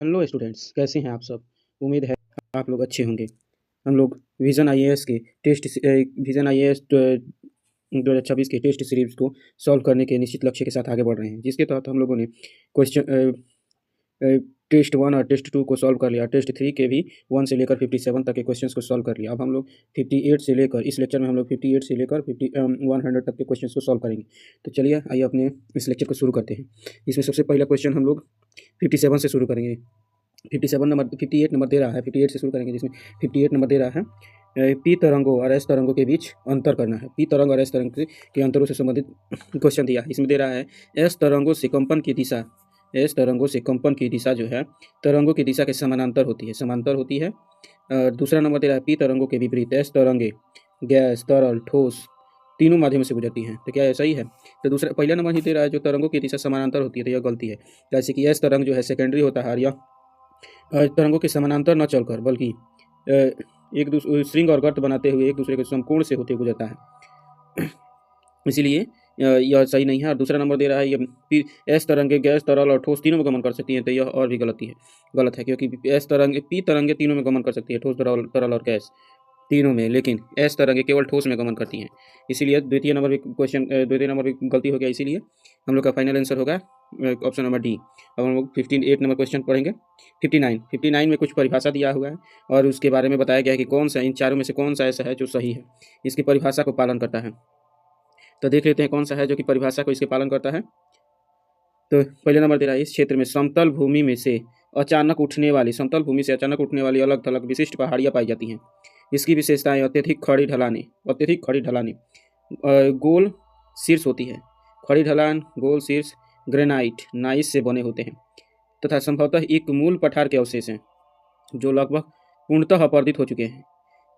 Hello students, कैसे हैं आप सब। उम्मीद है आप लोग अच्छे होंगे। हम लोग विज़न आईएएस के विज़न आईएएस 2026 के टेस्ट सीरीज़ को सॉल्व करने के निश्चित लक्ष्य के साथ आगे बढ़ रहे हैं, जिसके तहत हम लोगों ने क्वेश्चन टेस्ट 1 और टेस्ट 2 को सॉल्व कर लिया। टेस्ट 3 के भी 1 से लेकर 57 तक के क्वेश्चंस को सॉल्व कर लिया। अब हम लोग 58 से लेकर इस लेक्चर में हम लोग 58 से लेकर 100 तक के क्वेश्चंस को सॉल्व करेंगे। तो चलिए आइए अपने इस लेक्चर को शुरू करते हैं। इसमें सबसे पहला क्वेश्चन हम लोग 57 से शुरू करेंगे। 58 नंबर दे रहा है, 58 से शुरू करेंगे, जिसमें 58 नंबर दे रहा है पी तरंगों और एस तरंगों के बीच अंतर करना है। पी तरंग और एस तरंग के अंतरों से संबंधित क्वेश्चन दिया है। इसमें दे रहा है एस तरंगों से कंपन की दिशा, एस तरंगों से कंपन की दिशा जो है तरंगों की दिशा के समानांतर होती है, समांतर होती है। और दूसरा नंबर दे रहा है पी तरंगों के विपरीत एस तरंगे गैस, तरल, ठोस तीनों माध्यम से गुजरती हैं। तो क्या ऐसा ही है? तो दूसरा पहला नंबर ही दे रहा है जो तरंगों की दिशा समानांतर होती है, तो यह गलती है। जैसे कि एस तरंग जो है सेकेंडरी होता है और यह तरंगों के समानांतर न चलकर बल्कि एक दूसरे श्रृंग और गर्त बनाते हुए एक दूसरे के समकोण से होते गुजरता है, इसीलिए यह सही नहीं है। और दूसरा नंबर दे रहा है ये एस तरंगे गैस, तरल और ठोस तीनों में गमन कर सकती हैं, तो यह और भी गलत है, क्योंकि एस तरंगे पी तरंगे तीनों में गमन कर सकती है, ठोस, तरल और गैस तीनों में, लेकिन एस तरंगे केवल ठोस में गमन करती हैं। इसीलिए द्वितीय नंबर भी गलती हो गया। इसीलिए हम लोग का फाइनल आंसर होगा ऑप्शन नंबर डी। अब हम लोग 58 नंबर क्वेश्चन पढ़ेंगे। 59 में कुछ परिभाषा दिया हुआ है और उसके बारे में बताया गया है कि कौन सा इन चारों में से कौन सा ऐसा है जो सही है, इसकी परिभाषा को पालन करता है। तो देख लेते हैं कौन सा है जो कि परिभाषा को इसके पालन करता है। तो पहले नंबर दे रहा है इस क्षेत्र में समतल भूमि से अचानक उठने वाली अलग थलग विशिष्ट पहाड़ियाँ पाई जाती हैं। इसकी विशेषताएं अत्यधिक खड़ी ढलानें, गोल शीर्ष होती है। खड़ी ढलान, गोल शीर्ष ग्रेनाइट नाइस से बने होते हैं तथा संभवतः एक मूल पठार के अवशेष हैं जो लगभग पूर्णतः अपरदित हो चुके हैं।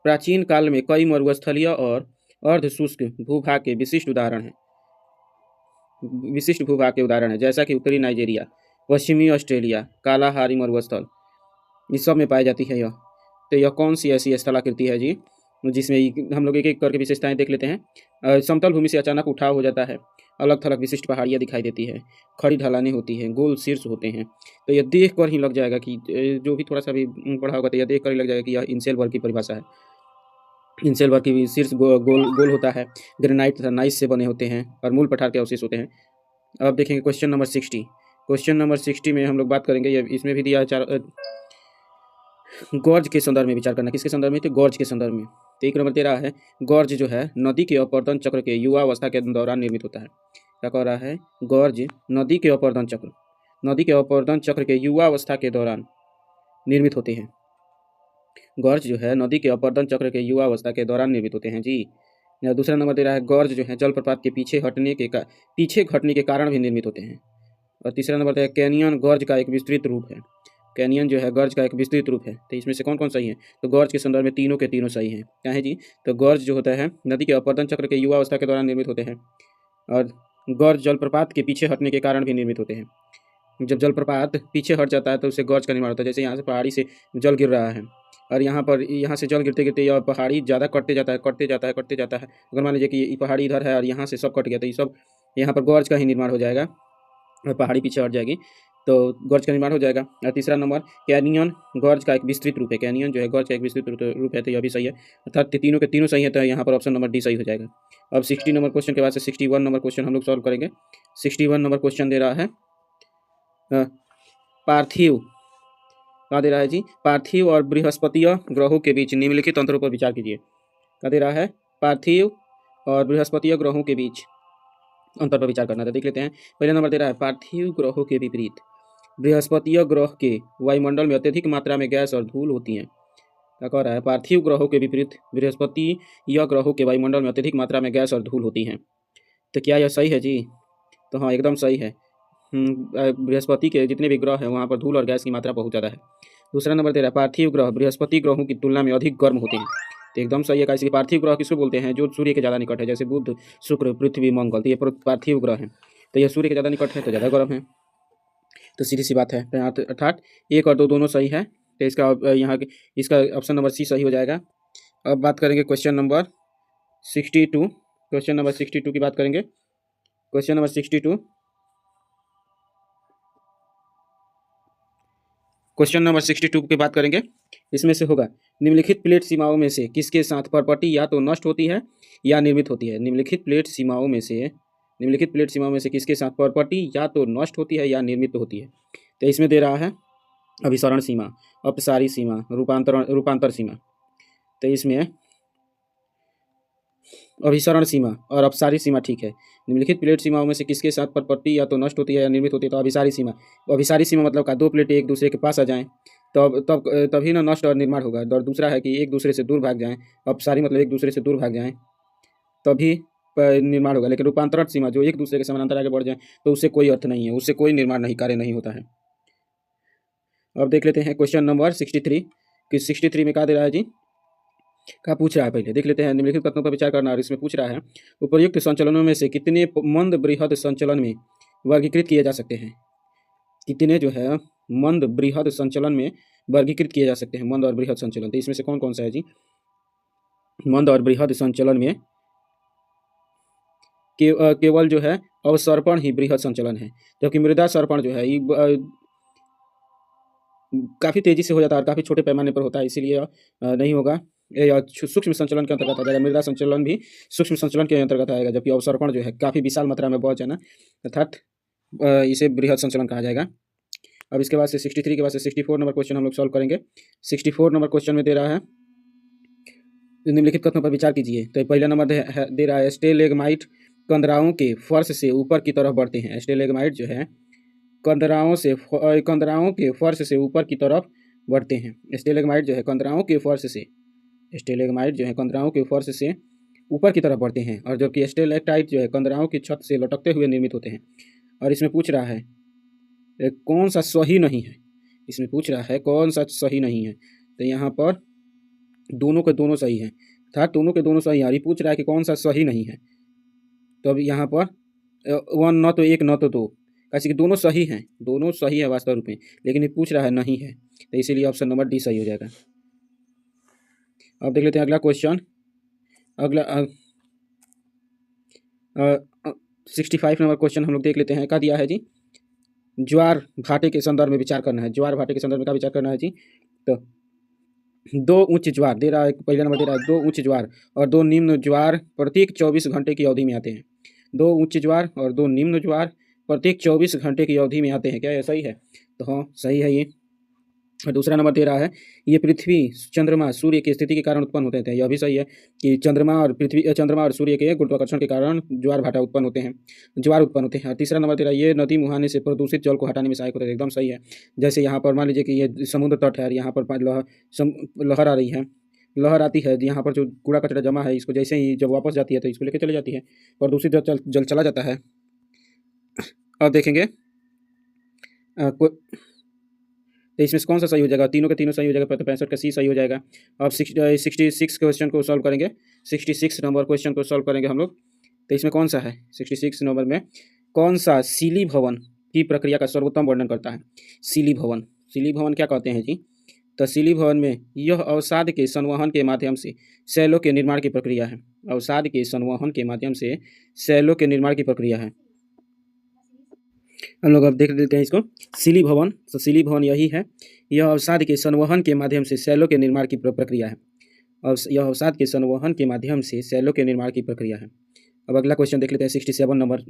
प्राचीन काल में कई मरुस्थलीय और अर्धशुष्क भूभाग के विशिष्ट भूभाग के उदाहरण है, जैसा कि उत्तरी नाइजीरिया, पश्चिमी ऑस्ट्रेलिया, कालाहारी मरुस्थल, इस सब में पाई जाती है यह। तो यह कौन सी ऐसी स्थलाकृति है जी जिसमें हम लोग एक एक करके विशेषताएं देख लेते हैं। समतल भूमि से अचानक उठाव हो जाता है, अलग थलग विशिष्ट पहाड़ियाँ दिखाई देती है, खड़ी ढलानें होती हैं, गोल शीर्ष होते हैं। तो यह देख कर ही लग जाएगा कि जो भी थोड़ा सा भी पढ़ा होगा तो यह देख कर ही लग जाएगा कि यह इंसेलबर्ग की परिभाषा है। इंसेलबर्ग की शीर्ष गोल होता है, ग्रेनाइट तथा नाइस से बने होते हैं और मूल पठार के अवशेष होते हैं। अब देखेंगे क्वेश्चन नंबर 60। क्वेश्चन नंबर 60 में हम लोग बात करेंगे, ये इसमें भी दिया है गॉर्ज के संदर्भ में विचार करना। किसके संदर्भ में? तो गॉर्ज के संदर्भ में। तो एक नंबर दे रहा है गॉर्ज जो है नदी के अपवर्तन चक्र के युवा अवस्था के दौरान निर्मित होता है। क्या कह रहा है? गॉर्ज नदी के अपवर्तन चक्र के युवा अवस्था के दौरान निर्मित होते हैं। गॉर्ज जो है नदी के अपवर्तन चक्र के युवा अवस्था के दौरान निर्मित होते हैं जी। दूसरा नंबर दे रहा है गॉर्ज जो है जलप्रपात के पीछे घटने के कारण भी निर्मित होते हैं। और तीसरा नंबर दे रहा है कैनियन गॉर्ज का एक विस्तृत रूप है। कैनियन जो है गॉर्ज का एक विस्तृत रूप है। तो इसमें से कौन कौन सही है? तो गॉर्ज के संदर्भ में तीनों के तीनों सही हैं। क्या है जी? तो गॉर्ज जो होता है नदी के अपवर्तन चक्र के युवा अवस्था के दौरान निर्मित होते हैं और गॉर्ज जलप्रपात के पीछे हटने के कारण भी निर्मित होते हैं। जब जलप्रपात पीछे हट जाता है तो उससे गॉर्ज का निर्माण होता है। जैसे यहाँ से पहाड़ी से जल गिर रहा है और यहाँ से जल गिरते गिरते यह पहाड़ी ज़्यादा कटते जाता है। अगर मान लीजिए कि ये पहाड़ी इधर है और यहाँ से सब कट गया तो ये सब यहाँ पर गॉर्ज का ही निर्माण हो जाएगा और पहाड़ी पीछे हट जाएगी तो गॉर्ज का निर्माण हो जाएगा। और तीसरा नंबर कैनियन गॉर्ज का एक विस्तृत रूप है। कैनियन जो है गॉर्ज का एक विस्तृत रूप है, तो यह भी सही है। अर्थात तीनों के तीनों सही है, तो यहाँ पर ऑप्शन नंबर डी सही हो जाएगा। अब 60 नंबर क्वेश्चन के बाद से 61 नंबर क्वेश्चन हम लोग सॉल्व करेंगे। 61 नंबर क्वेश्चन दे रहा है पार्थिव, क्या दे रहा है जी? पार्थिव और बृहस्पतीय ग्रहों के बीच निम्नलिखित अंतरों पर विचार कीजिए। क्या दे रहा है? पार्थिव और बृहस्पतीय ग्रहों के बीच अंतर पर विचार करना था। देख लेते हैं। पहला नंबर दे रहा है पार्थिव ग्रहों के विपरीत बृहस्पतीय ग्रह के वायुमंडल में अत्यधिक मात्रा में गैस और धूल होती हैं। क्या कह रहा है? पार्थिव ग्रहों के विपरीत बृहस्पतीय ग्रहों के वायुमंडल में अत्यधिक मात्रा में गैस और धूल होती हैं। तो क्या यह सही है जी? तो हाँ, एकदम सही है। बृहस्पति के जितने भी ग्रह हैं वहाँ पर धूल और गैस की मात्रा बहुत ज़्यादा है। दूसरा नंबर दे रहा है पार्थिव ग्रह बृहस्पति ग्रहों की तुलना में अधिक गर्म होते हैं। तो एकदम सही है। कैसे? पार्थिव ग्रह किसको बोलते हैं? जो सूर्य के ज़्यादा निकट है, जैसे बुध, शुक्र, पृथ्वी, मंगल, तो ये पार्थिव ग्रह हैं। तो ये सूर्य के ज़्यादा निकट है तो ज़्यादा गर्म है। तो सीधी सी बात है। अर्थात 1 और 2 दोनों सही है। तो इसका ऑप्शन नंबर सी सही हो जाएगा। अब बात करेंगे क्वेश्चन नंबर 62। क्वेश्चन नंबर 62 की बात करेंगे। क्वेश्चन नंबर 62 क्वेश्चन नंबर 62 की बात करेंगे। इसमें से होगा निम्नलिखित प्लेट सीमाओं में से किसके साथ प्रॉपर्टी या तो नष्ट होती है या निर्मित होती है। निम्नलिखित प्लेट सीमाओं में से किसके साथ प्रॉपर्टी या तो नष्ट होती है या निर्मित होती है। तो इसमें दे रहा है अभिसरण सीमा, अपसारी सीमा, रूपांतर सीमा। तो इसमें अभिसरण सीमा और अपसारी सीमा ठीक है। निम्नलिखित प्लेट सीमाओं में से किसके साथ प्रॉपर्टी या तो नष्ट होती है या निर्मित होती है। तो अभिसारी सीमा, अभिसारी सीमा मतलब का दो प्लेटें एक दूसरे के पास आ जाएं तभी ना नष्ट और निर्माण होगा। और दूसरा है कि एक दूसरे से दूर भाग जाएं। अपसारी मतलब एक दूसरे से दूर भाग जाएं तभी निर्माण होगा। लेकिन रूपांतरण सीमा जो एक दूसरे के समानांतर आगे बढ़ जाए तो उससे कोई अर्थ नहीं है, उससे कोई निर्माण नहीं, कार्य नहीं होता है। अब देख लेते हैं क्वेश्चन नंबर 63 कि 63 में क्या दे रहा है जी, क्या पूछ रहा है पहले देख लेते हैं। निम्नलिखित कथनों पर विचार करना। और इसमें पूछ रहा है उपर्युक्त संचलनों में से कितने मंद बृहद संचलन में वर्गीकृत किए जा सकते हैं। कितने जो है मंद बृहद संचलन में वर्गीकृत किए जा सकते हैं, मंद और बृहद संचलन। तो इसमें से कौन कौन सा है जी। मंद और बृहद संचलन में केवल जो है अवसर्पण ही बृहद संचलन है, जबकि मृदा सर्पण जो है ये काफ़ी तेजी से हो जाता है और काफ़ी छोटे पैमाने पर होता है, इसीलिए नहीं होगा। या सूक्ष्म संचलन के अंतर्गत आ जाएगा। मृदा संचलन भी सूक्ष्म संचलन के अंतर्गत आएगा, जबकि अवसर्पण जो है काफ़ी विशाल मात्रा में बहुत जाना, अर्थात इसे बृहद संचलन कहा जाएगा। अब इसके बाद से 63 के बाद से 64 नंबर क्वेश्चन हम लोग सॉल्व करेंगे। 64 नंबर क्वेश्चन में दे रहा है निम्नलिखित कथनों पर विचार कीजिए। तो पहला नंबर दे रहा है स्टेलेगमाइट कंदराओं के फर्श से ऊपर की तरफ बढ़ते हैं। स्टेलेगमाइट जो है कंदराओं के फर्श से ऊपर की तरफ बढ़ते हैं। स्टेलेगमाइट जो है कंदराओं के फर्श से ऊपर की तरफ बढ़ते हैं, और जबकि स्टेलेक्टाइट जो है कंदराओं की छत से लटकते हुए निर्मित होते हैं। और इसमें पूछ रहा है कौन सा सही नहीं है। तो यहाँ पर दोनों के दोनों सही हैं, अर्थात दोनों के दोनों सही है। और ये पूछ रहा है कि कौन सा सही नहीं है। तो अब यहाँ पर वन न तो एक न तो दो, कैसे कि दोनों सही है वास्तव रूप में, लेकिन ये पूछ रहा है नहीं है, तो इसीलिए ऑप्शन नंबर डी सही हो जाएगा। अब देख लेते हैं अगला क्वेश्चन। 65 नंबर क्वेश्चन हम लोग देख लेते हैं। क्या दिया है जी, ज्वार भाटे के संदर्भ में विचार करना है। ज्वार भाटे के संदर्भ में क्या विचार करना है जी। तो दो उच्च ज्वार दे रहा है, पहला नंबर दे रहा है दो उच्च ज्वार और दो निम्न ज्वार प्रत्येक 24 घंटे की अवधि में आते हैं। दो उच्च ज्वार और दो निम्न ज्वार प्रत्येक 24 घंटे की अवधि में आते हैं। क्या ये सही है? तो हाँ सही है ये। और दूसरा नंबर दे रहा है ये पृथ्वी चंद्रमा सूर्य की स्थिति के कारण उत्पन्न होते हैं। यह भी सही है कि चंद्रमा और सूर्य के गुरुत्वाकर्षण के कारण ज्वार उत्पन्न होते हैं। और तीसरा नंबर दे रहा है ये नदी मुहाने से प्रदूषित जल को हटाने में सहायक होते हैं। एकदम सही है। जैसे यहाँ पर मान लीजिए कि ये समुद्र तट है और यहाँ पर लहर आ रही है, लहर आती है, यहाँ पर जो कूड़ा कचरा जमा है इसको जैसे ही जब वापस जाती है तो इसको लेकर चले जाती है, प्रदूषित जल चला जाता है। अब देखेंगे तो इसमें कौन सा सही हो जाएगा। तीनों के तीनों सही हो जाएगा, 65 का सी सही हो जाएगा। अब 66 क्वेश्चन को सॉल्व करेंगे। 66 नंबर क्वेश्चन को सॉल्व करेंगे हम लोग। तो इसमें कौन सा है 66 नंबर में कौन सा सीलीभवन की प्रक्रिया का सर्वोत्तम वर्णन करता है। सीलीभवन क्या कहते हैं जी। तो सीलीभवन में यह अवसाद के संवहन के माध्यम से शैलों के निर्माण की प्रक्रिया है। अवसाद के संवहन के माध्यम से शैलों के निर्माण की प्रक्रिया है। हम लोग अब देख लेते हैं इसको। सीलीभवन, तो सीलीभवन यही है, यह अवसाद के संवहन के माध्यम से शैलों के निर्माण की प्रक्रिया है। और यह अवसाद के संवहन के माध्यम से शैलों के निर्माण की प्रक्रिया है। अब अगला क्वेश्चन देख लेते हैं। 67 नंबर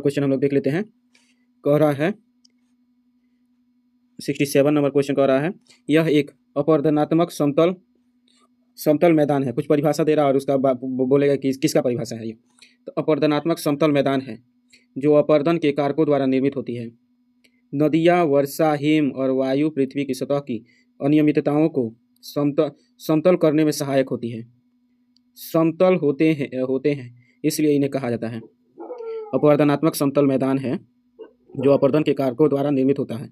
क्वेश्चन हम लोग देख लेते हैं। कह रहा है 67 नंबर क्वेश्चन कह रहा है यह एक अपवर्तनात्मक समतल मैदान है। कुछ परिभाषा दे रहा है और उसका बोलेगा कि किसका परिभाषा है ये। तो अपवर्तनात्मक समतल मैदान है जो अपवर्तन के कारकों द्वारा निर्मित होती है। नदियाँ, वर्षा, हिम और वायु पृथ्वी की सतह की अनियमितताओं को समतल करने में सहायक होती है। समतल होते हैं इसलिए इन्हें कहा जाता है अपवर्तनात्मक समतल मैदान है जो अपवर्तन के कारकों द्वारा निर्मित होता है।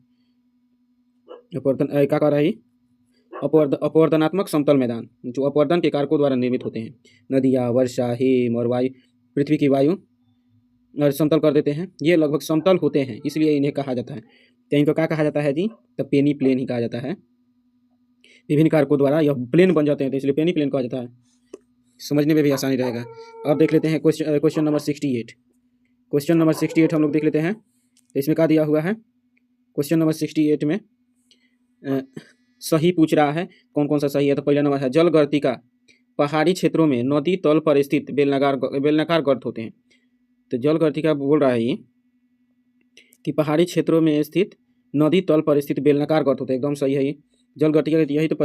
क्या कह रहा है अपवर्तनात्मक समतल मैदान जो अपवर्तन के कारकों द्वारा निर्मित होते हैं। नदियाँ, वर्षा, हिम और वायु पृथ्वी की वायु और समतल कर देते हैं, ये लगभग समतल होते हैं इसलिए इन्हें कहा जाता है। तो इनको क्या कहा जाता है जी, तो पेनी प्लेन ही कहा जाता है। विभिन्न कारकों द्वारा यह प्लेन बन जाते हैं तो इसलिए पेनी प्लेन कहा जाता है, समझने में भी आसानी रहेगा। अब देख लेते हैं क्वेश्चन नंबर 68। क्वेश्चन नंबर 68 हम लोग देख लेते हैं। तो इसमें क्या दिया हुआ है क्वेश्चन नंबर 68 में सही पूछ रहा है, कौन कौन सा सही है। तो पहला नंबर है जल गर्तिका पहाड़ी क्षेत्रों में नदी तल पर स्थित बेलनाकार गर्त होते हैं। तो जल गर्तिका बोल रहा है ये कि पहाड़ी क्षेत्रों में स्थित नदी तल पर स्थित बेलनाकार गर्त होते हैं, एकदम सही है ये। जल गर्तिका की यही तो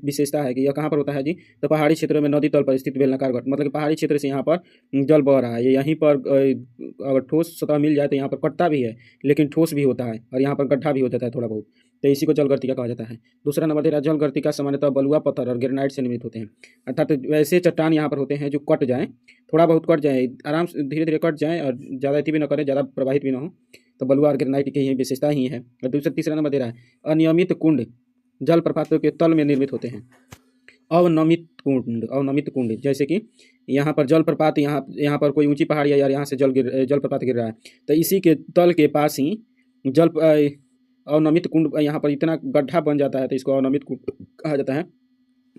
विशेषता है कि यह कहाँ पर होता है जी, तो पहाड़ी क्षेत्रों में नदी तल पर स्थित बेलनाकार गर्त, मतलब कि पहाड़ी क्षेत्र से यहाँ पर जल बह रहा है, ये यहीं पर अगर ठोस सतह मिल जाए तो यहाँ पर कटता भी है लेकिन ठोस भी होता है, और यहाँ पर गड्ढा भी हो जाता है थोड़ा बहुत, तो इसी को जल गर्तिका कहा जाता है। दूसरा नंबर दे रहा है जल गर्तिका सामान्यतः बलुआ पत्थर और ग्रेनाइट से निर्मित होते हैं, अर्थात वैसे चट्टान यहाँ पर होते हैं जो कट जाएँ, थोड़ा बहुत कट जाए, आराम से धीरे धीरे कट जाएँ और ज़्यादा अति भी न करें, ज़्यादा प्रवाहित भी ना हो, तो बलुआ और ग्रेनाइट की यही विशेषता ही है। और तीसरा नंबर दे रहा है अनियमित कुंड जलप्रपातों के तल में निर्मित होते हैं। अवनमित कुंड जैसे कि यहाँ पर जलप्रपात, यहाँ पर कोई ऊंची पहाड़ी है यार, यहाँ से जलप्रपात गिर रहा है, तो इसी के तल के पास ही अवनमित कुंड, यहाँ पर इतना गड्ढा बन जाता है तो इसको अवनमित कुंड कहा जाता है।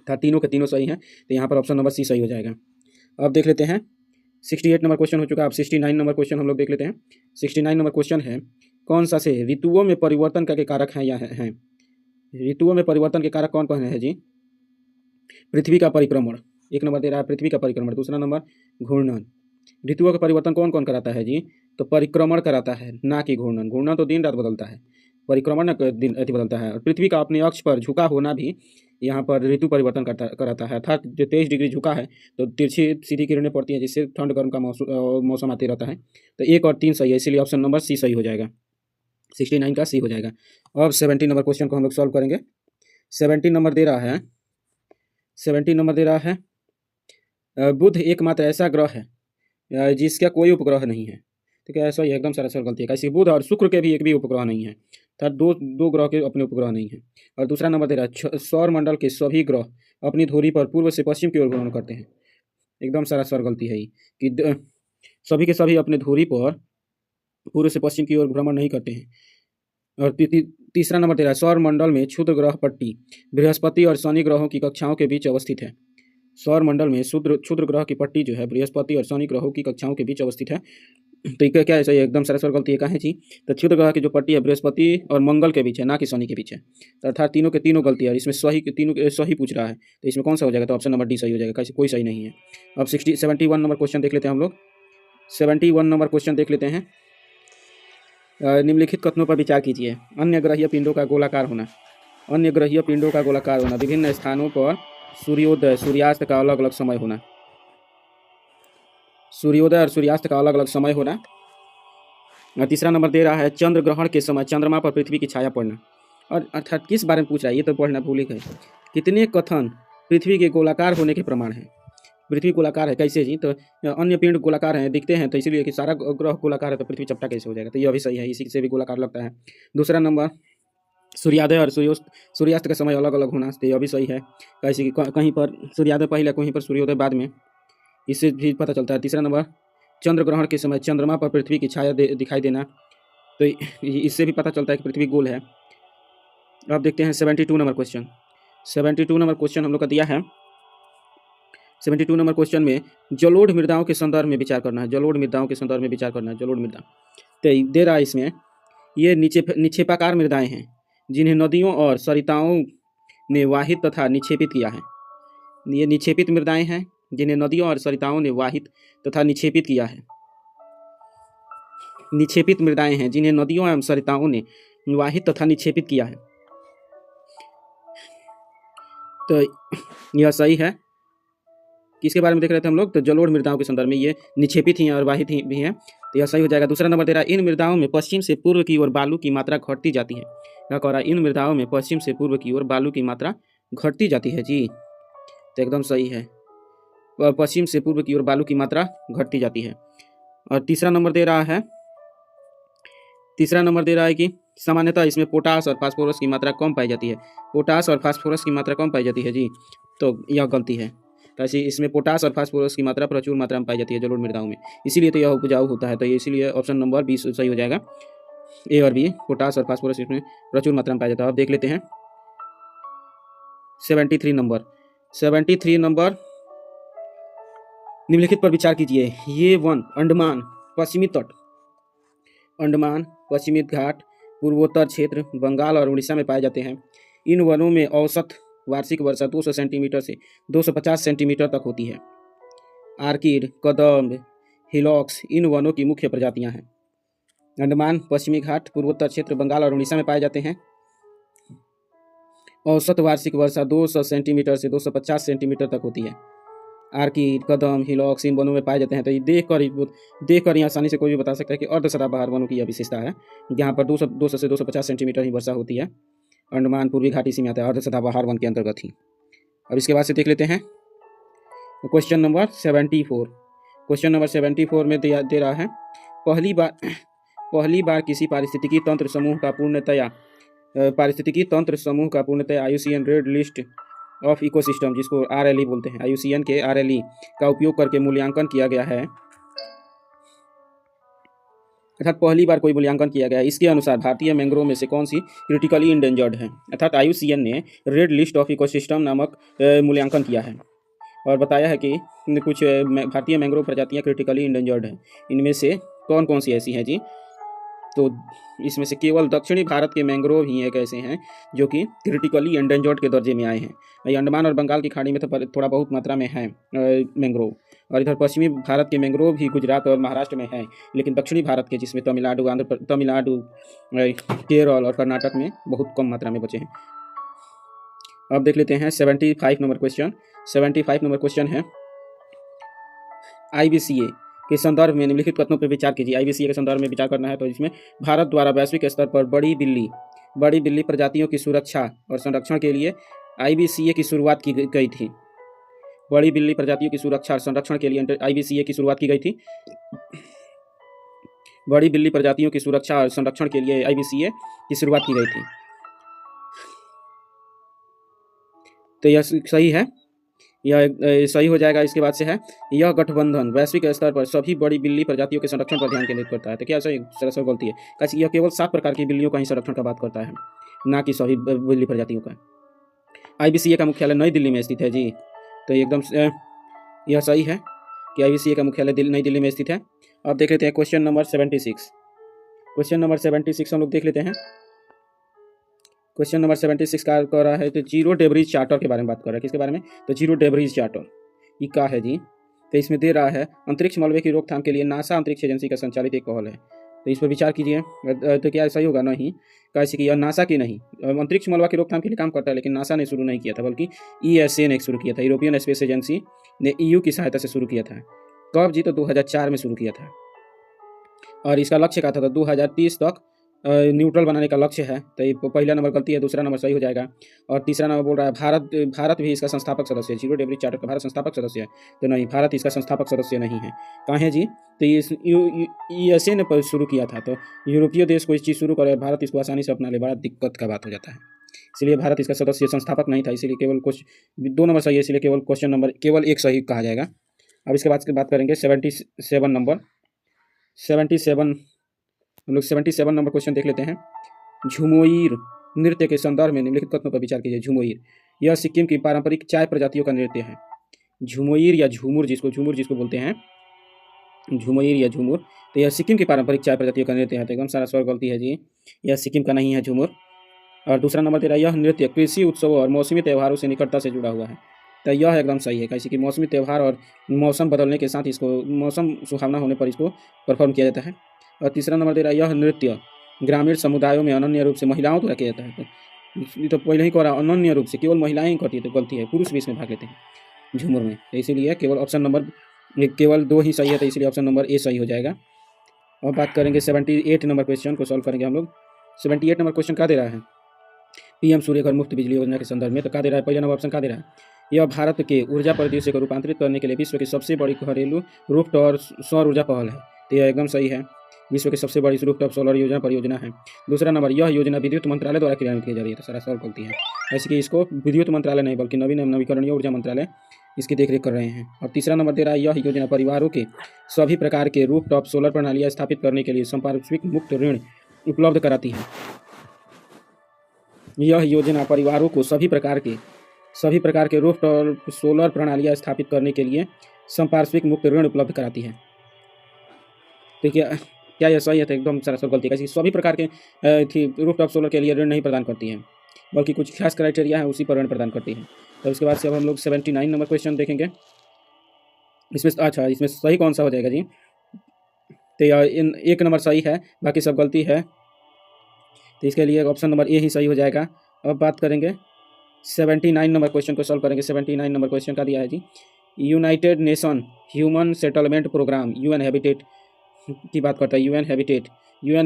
था तीनों के तीनों सही हैं, तो यहाँ पर ऑप्शन नंबर सी सही हो जाएगा। अब देख लेते हैं 68 नंबर क्वेश्चन हो चुका है, अब 69 नंबर क्वेश्चन हम लोग देख लेते हैं। 69 नंबर क्वेश्चन है कौन सा से ऋतुओं में परिवर्तन का के कारक हैं या हैं। ऋतुओं में परिवर्तन के कारक कौन कौन है जी, पृथ्वी का परिक्रमण, एक नंबर दे रहा है पृथ्वी का परिक्रमण। दूसरा नंबर घूर्णन, ऋतुओं का परिवर्तन कौन कौन कराता है जी, तो परिक्रमण कराता है, ना कि घूर्णन। घूर्णन तो दिन रात बदलता है, परिक्रमण न दिन अति बदलता है। और पृथ्वी का अपने अक्ष पर झुका होना भी यहाँ पर ऋतु परिवर्तन कराता है, अर्थात जो 23 डिग्री झुका है तो तिरछी सीधी किरणें पड़ती हैं जिससे ठंड गर्म का मौसम आते रहता है। तो 1 और 3 सही है, इसीलिए ऑप्शन नंबर सी सही हो जाएगा, 69 का सी हो जाएगा। अब 70 नंबर क्वेश्चन को हम लोग सॉल्व करेंगे। 70 नंबर दे रहा है बुध एकमात्र ऐसा ग्रह है जिसका कोई उपग्रह नहीं है। तो क्या ऐसा ही एकदम सरासर गलती है, कैसे बुध और शुक्र के भी एक भी उपग्रह नहीं है, अर्थात दो ग्रह के अपने उपग्रह नहीं है। और दूसरा नंबर दे रहा है सौर मंडल के सभी ग्रह अपनी धुरी पर पूर्व से पश्चिम की ओर भ्रमण करते हैं, एकदम सरासर गलती है कि सभी के सभी अपने धुरी पर पूर्व से पश्चिम की ओर भ्रमण नहीं करते हैं। और तीसरा नंबर दे रहा है सौर मंडल में क्षुद्र ग्रह पट्टी बृहस्पति और शनि ग्रहों की कक्षाओं के बीच अवस्थित है। सौर मंडल में क्षुद्र ग्रह की पट्टी जो है बृहस्पति और शनि ग्रहों की कक्षाओं के बीच अवस्थित है। तो क्या है, सही एकदम सरासर गलती है, कहाँ है जी, तो क्षुद्र ग्रह की जो पट्टी है बृहस्पति और मंगल के बीच है, ना कि शनि के बीच है, तो अर्थात तीनों के तीनों गलती है। इसमें सही पूछ रहा है, तो इसमें कौन सा हो जाएगा, तो ऑप्शन नंबर डी सही हो जाएगा, कैसे कोई सही नहीं है। अब 71 नंबर क्वेश्चन देख लेते हैं हम लोग। 71 नंबर क्वेश्चन देख लेते हैं। निम्नलिखित कथनों पर विचार कीजिए। अन्य ग्रहीय पिंडों का गोलाकार होना, विभिन्न स्थानों पर सूर्योदय सूर्यास्त का अलग अलग समय होना, सूर्योदय और सूर्यास्त का अलग अलग समय होना। तीसरा नंबर दे रहा है चंद्र ग्रहण के समय चंद्रमा पर पृथ्वी की छाया पड़ना। और अर्थात किस बारे में पूछ रहा है ये तो पढ़ना भूल ही गए। कितने कथन पृथ्वी के गोलाकार होने के प्रमाण हैं। पृथ्वी गोलाकार है कैसे जी, तो अन्य पिंड गोलाकार हैं दिखते हैं, तो इसीलिए कि सारा ग्रह गोलाकार है तो पृथ्वी चपटा कैसे हो जाएगा, तो यह भी सही है, इसी से भी गोलाकार लगता है। दूसरा नंबर सूर्योदय और सूर्यास्त का समय अलग अलग होना, तो यह भी सही है, कैसे कि कहीं पर सूर्योदय पहले कहीं पर सूर्योदय बाद में, इससे भी पता चलता है। तीसरा नंबर चंद्र ग्रहण के समय चंद्रमा पर पृथ्वी की छाया दिखाई देना, तो इससे भी पता चलता है कि पृथ्वी गोल है। अब देखते हैं 72 नंबर क्वेश्चन। 72 नंबर क्वेश्चन हम लोग का दिया है। 72 नंबर क्वेश्चन में जलोढ़ मृदाओं के संदर्भ में विचार करना है, जलोढ़ मृदा तो दे रहा है इसमें ये निक्षेपाकार मृदाएं हैं जिन्हें नदियों और सरिताओं ने वाहित तथा निक्षेपित किया है। ये निक्षेपित मृदाएं हैं जिन्हें नदियों और सरिताओं ने वाहित तथा निक्षेपित किया है। निक्षेपित मृदाएं हैं जिन्हें नदियों एवं सरिताओं ने वाहित तथा निक्षेपित किया है, तो यह सही है। किसके बारे में देख रहे थे हम लोग, तो जलोढ़ मृदाओं के संदर्भ में ये निक्षेपित ही हैं और वाहित ही भी हैं, तो यह सही हो जाएगा। दूसरा नंबर दे रहा है इन मृदाओं में पश्चिम से पूर्व की ओर बालू की मात्रा घटती जाती है। क्या कह रहा है, इन मृदाओं में पश्चिम से पूर्व की ओर बालू की मात्रा घटती जाती है जी, तो एकदम सही है, पश्चिम से पूर्व की ओर बालू की मात्रा घटती जाती है। और तीसरा नंबर दे रहा है कि सामान्यतः इसमें पोटास और फास्फोरस की मात्रा कम पाई जाती है, पोटास और फास्फोरस की मात्रा कम पाई जाती है जी, तो यह गलती है, कैसे इसमें पोटास और फास्फोरस की मात्रा प्रचुर मात्रा में पाई जाती है जलोढ़ मृदाओं में, इसीलिए तो यह उपजाऊ होता है, तो इसीलिए ऑप्शन नंबर बी सही हो जाएगा, ए और बी, पोटास और फास्फोरस इसमें प्रचुर मात्रा में पाया जाता है। अब देख लेते हैं 73 नंबर निम्नलिखित पर विचार कीजिए। ये वन अंडमान पश्चिमी तट, अंडमान पश्चिमी घाट पूर्वोत्तर क्षेत्र, बंगाल और उड़ीसा में पाए जाते हैं। इन वनों में औसत वार्षिक वर्षा 200 सेंटीमीटर से 250 सेंटीमीटर तक होती है। आर्किड, कदम्ब, हिलॉक्स इन वनों की मुख्य प्रजातियां हैं। अंडमान, पश्चिमी घाट, पूर्वोत्तर क्षेत्र, बंगाल और उड़ीसा में पाए जाते हैं। औसत वार्षिक वर्षा 200 सेंटीमीटर से 250 सेंटीमीटर तक होती है। आर्किड, कदम, हिलॉक्स इन वनों में पाए जाते हैं। तो ये देखकर ही आसानी से कोई भी बता सकता है कि अर्ध सदाबहार वनों की यह विशेषता है, जहाँ पर 200 से 250 सेंटीमीटर ही वर्षा होती है। अंडमान पूर्वी घाट इसी में आता है, अर्ध सदाबहार वन के अंतर्गत ही। अब इसके बाद से देख लेते हैं क्वेश्चन नंबर 74। क्वेश्चन नंबर 74 में दे रहा है, पहली बार किसी पारिस्थितिकी तंत्र समूह का पूर्णतया IUCN red list of ecosystem, जिसको RLE बोलते हैं, IUCN के RLE का उपयोग करके मूल्यांकन किया गया है, अर्थात पहली बार कोई मूल्यांकन किया गया है। इसके अनुसार भारतीय मैंग्रोव में से कौन सी क्रिटिकली इंडेंजर्ड है। अर्थात IUCN ने रेड लिस्ट ऑफ इकोसिस्टम नामक मूल्यांकन किया है और बताया है कि कुछ भारतीय मैंग्रोव प्रजातियां क्रिटिकली इंडेंजर्ड हैं। इनमें से कौन कौन सी ऐसी हैं जी? तो इसमें से केवल दक्षिणी भारत के मैंग्रोव ही एक ऐसे हैं जो कि क्रिटिकली एंडेंजर्ड के दर्जे में आए हैं। ये अंडमान और बंगाल की खाड़ी में तो थोड़ा बहुत मात्रा में है मैंग्रोव, और इधर पश्चिमी भारत के मैंग्रोव भी गुजरात और महाराष्ट्र में है, लेकिन दक्षिणी भारत के, जिसमें तमिलनाडु, केरल और कर्नाटक में बहुत कम मात्रा में बचे हैं। अब देख लेते हैं 75 नंबर क्वेश्चन। 75 नंबर क्वेश्चन है, IBCA के संदर्भ में निम्नलिखित कथनों पर विचार कीजिए। IBCA के संदर्भ में विचार करना है, तो इसमें भारत द्वारा वैश्विक स्तर पर बड़ी बिल्ली प्रजातियों की सुरक्षा और संरक्षण के लिए IBCA की शुरुआत की गई थी। बड़ी बिल्ली प्रजातियों की सुरक्षा और संरक्षण के लिए IBCA की शुरुआत की गई थी। बड़ी बिल्ली प्रजातियों की सुरक्षा और संरक्षण के लिए IBCA की शुरुआत की गई थी। तो यह सही है, यह सही हो जाएगा। इसके बाद से है, यह गठबंधन वैश्विक स्तर पर सभी बड़ी बिल्ली प्रजातियों के संरक्षण पर ध्यान केंद्रित करता है। तो क्या सही सरासर गलती है? कैसे? यह केवल 7 प्रकार की बिल्लियों का ही संरक्षण का बात करता है, ना कि सभी बिल्ली प्रजातियों का। IBCA का मुख्यालय नई दिल्ली में स्थित है जी। तो एकदम यह सही है कि IBCA का मुख्यालय नई दिल्ली में स्थित है। अब देख लेते हैं क्वेश्चन नंबर 76। क्वेश्चन नंबर 76 हम लोग देख लेते हैं। क्वेश्चन नंबर 76 का कह रहा है, तो जीरो डेब्रीज चार्टर के बारे में बात कर रहा है। किसके बारे में? तो जीरो डेब्रीज चार्टर ये क्या है जी? तो इसमें दे रहा है, अंतरिक्ष मलबे की रोकथाम के लिए नासा अंतरिक्ष एजेंसी का संचालित एक पहल है। तो इस पर विचार कीजिए। तो क्या सही होगा? नहीं, कैसे कि यह नासा की नहीं, अंतरिक्ष मलबा की रोकथाम के लिए काम करता है, लेकिन नासा ने शुरू नहीं किया था, बल्कि ESA ने शुरू किया था। यूरोपियन स्पेस एजेंसी ने EU की सहायता से शुरू किया था। कब जी? तो 2004 में शुरू किया था, और इसका लक्ष्य क्या था? तो 2030 तक न्यूट्रल बनाने का लक्ष्य है। तो ये पहला नंबर गलती है, दूसरा नंबर सही हो जाएगा। और तीसरा नंबर बोल रहा है, भारत भी इसका संस्थापक सदस्य है। जीरो डेब्रीज चार्टर का भारत संस्थापक सदस्य है। तो नहीं, भारत इसका संस्थापक सदस्य नहीं है। कहाँ है जी? तो ये ESA ने शुरू किया था। तो यूरोपीय देश को इस चीज़ शुरू करे, भारत इसको आसानी से अपना ले, बड़ा दिक्कत का बात हो जाता है। इसलिए भारत इसका सदस्य संस्थापक नहीं था, इसीलिए केवल 2 नंबर सही है, इसलिए केवल क्वेश्चन नंबर केवल 1 सही कहा जाएगा। अब इसके बाद बात करेंगे 77 नंबर। 77 हम लोग 77 नंबर क्वेश्चन देख लेते हैं। झुमोइर नृत्य के संदर्भ में निम्नलिखित कथनों पर विचार कीजिए। झुमोइर यह सिक्किम की पारंपरिक चाय प्रजातियों का नृत्य है। झुमोइर या झूमुर जिसको बोलते हैं, झुमोइर या झूमुर, तो यह सिक्किम की पारंपरिक चाय प्रजातियों का नृत्य है। तो एकदम सारा स्वर गलती है जी, यह सिक्किम का नहीं है झूमुर। और दूसरा नंबर दे रहा है, यह नृत्य कृषि उत्सवों और मौसमी त्यौहारों से निकटता से जुड़ा हुआ है। तो यह एकदम सही है, कैसे कि मौसमी त्यौहार और मौसम बदलने के साथ इसको, मौसम सुहावना होने पर इसको परफॉर्म किया जाता है। और तीसरा नंबर दे रहा है, यह नृत्य ग्रामीण समुदायों में अनन्य रूप से महिलाओं द्वारा किया जाता है। तो ये तो पहले ही कह रहा, अनन्य रूप से केवल महिलाएं ही करती है, तो गलती है, पुरुष भी इसमें भाग लेते हैं झूमर में। तो इसीलिए केवल 2 ही सही है, तो इसलिए ऑप्शन नंबर A सही हो जाएगा। और बात करेंगे 78 नंबर क्वेश्चन को सॉल्व करेंगे हम लोग। 78 नंबर क्वेश्चन क्या दे रहा है? PM सूर्यघर मुफ्त बिजली योजना के संदर्भ में। तो क्या दे रहा है? पहला नंबर ऑप्शन क्या दे रहा है? यह भारत के ऊर्जा परिदृश्य को रूपांतरित करने के लिए विश्व की सबसे बड़ी घरेलू रूफटॉप और सौर ऊर्जा पहल है। तो यह एकदम सही है, विश्व की सबसे बड़ी रूफटॉप सोलर परियोजना है। दूसरा नंबर, यह योजना विद्युत मंत्रालय द्वारा क्रियान्वित की जा रही है। तो सारा सवाल गलती है, ऐसे कि इसको विद्युत मंत्रालय नहीं बल्कि नवीकरणीय ऊर्जा मंत्रालय इसकी देखरेख कर रहे हैं। और तीसरा नंबर दे रहा है, यह योजना परिवारों के सभी प्रकार के रूफटॉप सोलर प्रणालियाँ स्थापित करने के लिए संपार्श्विक मुक्त ऋण उपलब्ध कराती है। यह योजना परिवारों को सभी प्रकार के रूफटॉप सोलर प्रणालियाँ स्थापित करने के लिए संपार्श्विक मुक्त ऋण उपलब्ध कराती है। तो क्या यह सही है? तो एकदम सरासर गलती है। सभी प्रकार के रूफटॉप सोलर के लिए ऋण नहीं प्रदान करती है, बल्कि कुछ खास क्राइटेरिया है उसी पर ऋण प्रदान करती है। तो उसके बाद से अब हम लोग 79 नंबर क्वेश्चन देखेंगे। इसमें अच्छा, इसमें सही कौन सा हो जाएगा जी? तो यह 1 नंबर सही है, बाकी सब गलती है। तो इसके लिए ऑप्शन नंबर ए ही सही हो जाएगा। अब बात करेंगे 79 नंबर क्वेश्चन को सॉल्व करेंगे। 79 नंबर क्वेश्चन का दिया है जी, United Nation Human Settlement Programme UN Habitat की बात करता है। यूएन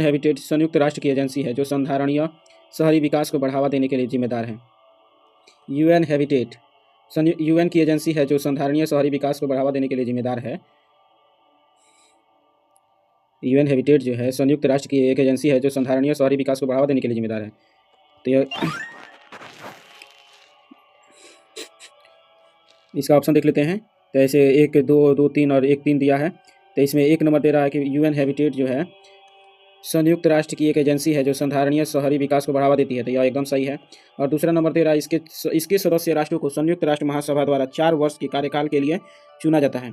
हैबिटेट संयुक्त राष्ट्र की एजेंसी है जो संधारणीय शहरी विकास को बढ़ावा देने के लिए जिम्मेदार है। यूएन हैबिटेट यूएन की एजेंसी है जो संधारणीय शहरी विकास को बढ़ावा देने के लिए जिम्मेदार है। यूएन हैबिटेट जो है संयुक्त राष्ट्र की एक एजेंसी है जो संधारणीय शहरी विकास को बढ़ावा देने के लिए जिम्मेदार है। तो यह इसका ऑप्शन देख लेते हैं। तो ऐसे 1 2 2 3 और 1 3 दिया है। तो इसमें 1 नंबर दे रहा है कि यूएन हैबिटेट जो है संयुक्त राष्ट्र की एक एजेंसी है जो संधारणीय शहरी विकास को बढ़ावा देती है। तो यह एकदम सही है। और दूसरा नंबर दे रहा है इसके सदस्य राष्ट्रों को संयुक्त राष्ट्र महासभा द्वारा 4 वर्ष के कार्यकाल के लिए चुना जाता है।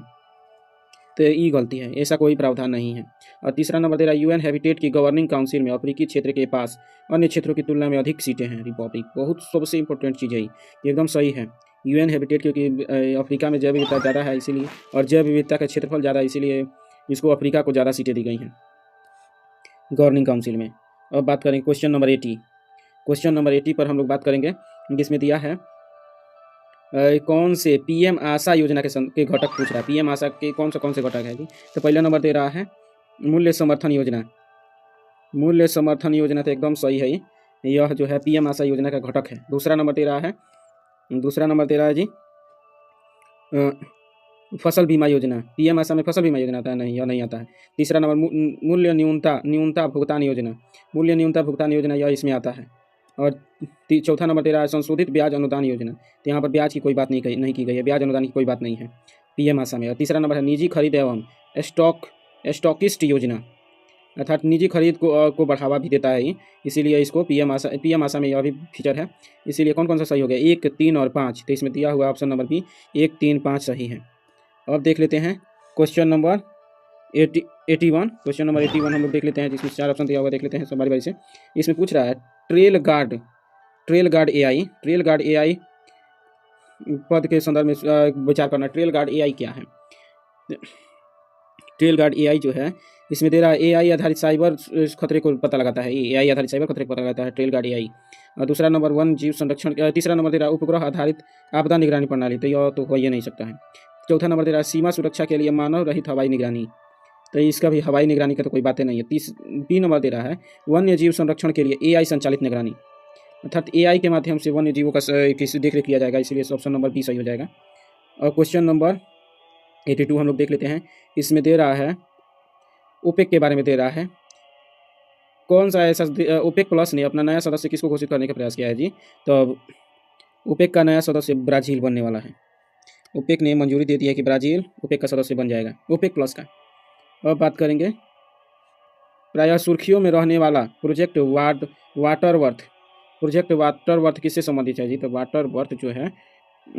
तो ये गलती है, ऐसा कोई प्रावधान नहीं है। और तीसरा नंबर दे रहा है यूएन हैबिटेट की गवर्निंग काउंसिल में अफ्रीकी क्षेत्र के पास अन्य क्षेत्रों की तुलना में अधिक सीटें हैं। रिपब्लिक बहुत सबसे इंपॉर्टेंट चीज़ है, ये एकदम सही है। यूएन हैबिटेट क्योंकि अफ्रीका में जैव विविधता ज़्यादा है इसीलिए, और जैव विविधता का क्षेत्रफल ज़्यादा है इसीलिए इसको अफ्रीका को ज़्यादा सीटें दी गई हैं गवर्निंग काउंसिल में। अब बात करेंगे क्वेश्चन नंबर 80। क्वेश्चन नंबर 80 पर हम लोग बात करेंगे, जिसमें दिया है कौन से पीएम आशा योजना के घटक पूछ रहा है। पीएम आशा के कौन से घटक है जी? तो पहला नंबर दे रहा है मूल्य समर्थन योजना। मूल्य समर्थन योजना तो एकदम सही है, यह जो है पीएम आशा योजना का घटक है। दूसरा नंबर दे रहा है जी फसल बीमा योजना। पीएम आशा में फसल बीमा योजना आता है? नहीं, यह नहीं आता है। तीसरा नंबर मूल्य न्यूनता भुगतान योजना। मूल्य न्यूनता भुगतान योजना यह इसमें आता है। और चौथा नंबर दे रहा है संशोधित ब्याज अनुदान योजना। तो यहाँ पर ब्याज की कोई बात नहीं की गई है, ब्याज अनुदान की कोई बात नहीं है पीएम आशा में। और तीसरा नंबर है निजी खरीद एवं स्टॉकिस्ट योजना, अर्थात निजी खरीद को बढ़ावा भी देता है, इसीलिए इसको पीएम आशा में यह भी फीचर है। इसीलिए कौन सा सही हो गया? 1 3 और 5। तो इसमें दिया हुआ ऑप्शन नंबर भी 1 3 5 सही है। अब देख लेते हैं क्वेश्चन नंबर 81। क्वेश्चन नंबर 81 हम लोग देख लेते हैं, जिसमें 4 ऑप्शन दिया हुआ, देख लेते हैं सब बारी से। इसमें पूछ रहा है ट्रेल गार्ड एआई पद के संदर्भ में विचार करना। ट्रेल गार्ड एआई क्या है? ट्रेल गार्ड एआई जो है इसमें दे रहा है एआई आधारित साइबर खतरे को पता लगाता है। एआई आधारित साइबर खतरे को पता लगाता है ट्रेल गार्ड एआई। और दूसरा नंबर वन जीव संरक्षण। तीसरा नंबर दे रहा है उपग्रह आधारित आपदा निगरानी प्रणाली। तो यह तो हो ही नहीं सकता है। चौथा नंबर दे रहा है सीमा सुरक्षा के लिए मानव रहित हवाई निगरानी। तो इसका भी हवाई निगरानी का तो कोई बातें नहीं है। 3 नंबर दे रहा है वन्य जीव संरक्षण के लिए एआई संचालित निगरानी, अर्थात एआई के माध्यम से वन्य जीवों का देख रेख किया जाएगा, इसलिए ऑप्शन नंबर बी सही हो जाएगा। और क्वेश्चन नंबर 82 हम लोग देख लेते हैं। इसमें दे रहा है ओपेक के बारे में दे रहा है। कौन सा ऐसा ओपेक प्लस ने अपना नया सदस्य किसको घोषित करने का प्रयास किया है जी? तो ओपेक का नया सदस्य ब्राज़ील बनने वाला है। ओपेक ने मंजूरी दे दी है कि ब्राज़ील ओपेक का सदस्य बन जाएगा, ओपेक प्लस का। अब बात करेंगे प्रायः सुर्खियों में रहने वाला प्रोजेक्ट वाटरवर्थ किससे संबंधित है जी? तो वाटरवर्थ जो है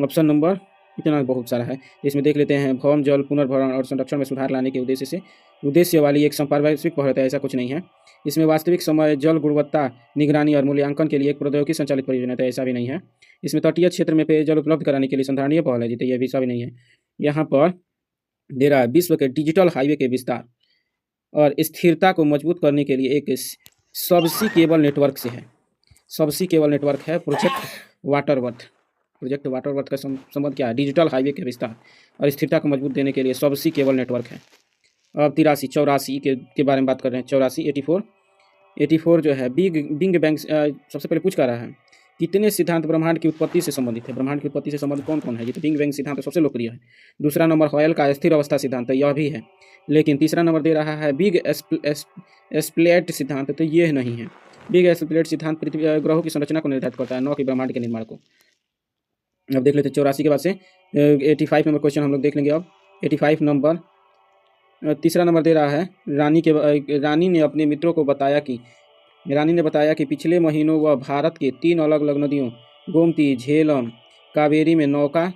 ऑप्शन नंबर इतना बहुत सारा है, इसमें देख लेते हैं। भवन जल पुनर्भरण और संरक्षण में सुधार लाने के उद्देश्य वाली एक संपार्श्विक पहल है, ऐसा कुछ नहीं है। इसमें वास्तविक समय जल गुणवत्ता निगरानी और मूल्यांकन के लिए एक प्रौद्योगिकी संचालित परियोजना है, ऐसा भी नहीं है। इसमें तटीय क्षेत्र में पेयजल उपलब्ध कराने के लिए संधारणीय पहल है जी, तो यह भी ऐसा भी नहीं है। यहाँ पर दे रहा है विश्व के डिजिटल हाईवे के विस्तार और स्थिरता को मजबूत करने के लिए एक सबसी केबल नेटवर्क से है। सबसी केबल नेटवर्क है प्रोजेक्ट वाटरवर्थ का संबंध क्या है? डिजिटल हाईवे के विस्तार और स्थिरता को मजबूत देने के लिए सबसी केबल नेटवर्क है। अब 84 के बारे में बात कर रहे हैं। 84 जो है बिग बैंग सबसे पहले पूछ कर रहा है कितने सिद्धांत ब्रह्मांड की उत्पत्ति से संबंधित है? ब्रह्मांड की उत्पत्ति से संबंधित कौन कौन है? ये तो बिग बैंग सिद्धांत सबसे लोकप्रिय है। दूसरा नंबर हॉयल का स्थिर अवस्था सिद्धांत, यह भी है। लेकिन तीसरा नंबर दे रहा है बिग स्प्लैट सिद्धांत, तो ये नहीं है। बिग स्प्लैट सिद्धांत पृथ्वी ग्रहों की संरचना को निर्धारित करता है, न कि ब्रह्मांड के निर्माण को। अब देख लेते हैं 84 के बाद से 85 नंबर क्वेश्चन हम लोग देख लेंगे। अब 85 नंबर तीसरा नंबर दे रहा है रानी ने अपने मित्रों को बताया कि पिछले महीनों वह भारत के 3 अलग अलग नदियों गोमती, झेलम, कावेरी में नौका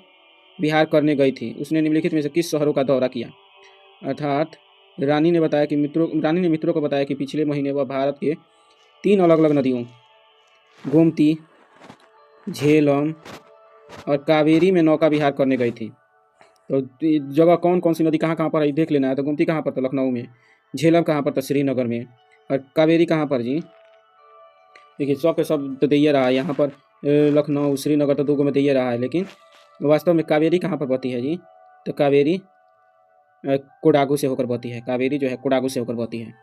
विहार करने गई थी। उसने निम्नलिखित में से किस शहरों का दौरा किया? अर्थात रानी ने मित्रों को बताया कि पिछले महीने वह भारत के 3 अलग अलग नदियों गोमती, झेलम और कावेरी में नौका विहार करने गई थी। तो जगह कौन कौन सी नदी कहाँ कहाँ पर है देख लेना है। तो गोमती कहाँ पर था? लखनऊ में। झेलम कहाँ पर था? श्रीनगर में। और कावेरी कहाँ पर जी? देखिए सब के सब तो दे रहा है यहाँ पर, लखनऊ श्रीनगर तो 2 में दे रहा है, लेकिन वास्तव में कावेरी कहाँ पर बहती है जी? तो कावेरी कोडागू से होकर बहती है। कावेरी जो है कोडागू से होकर बहती है,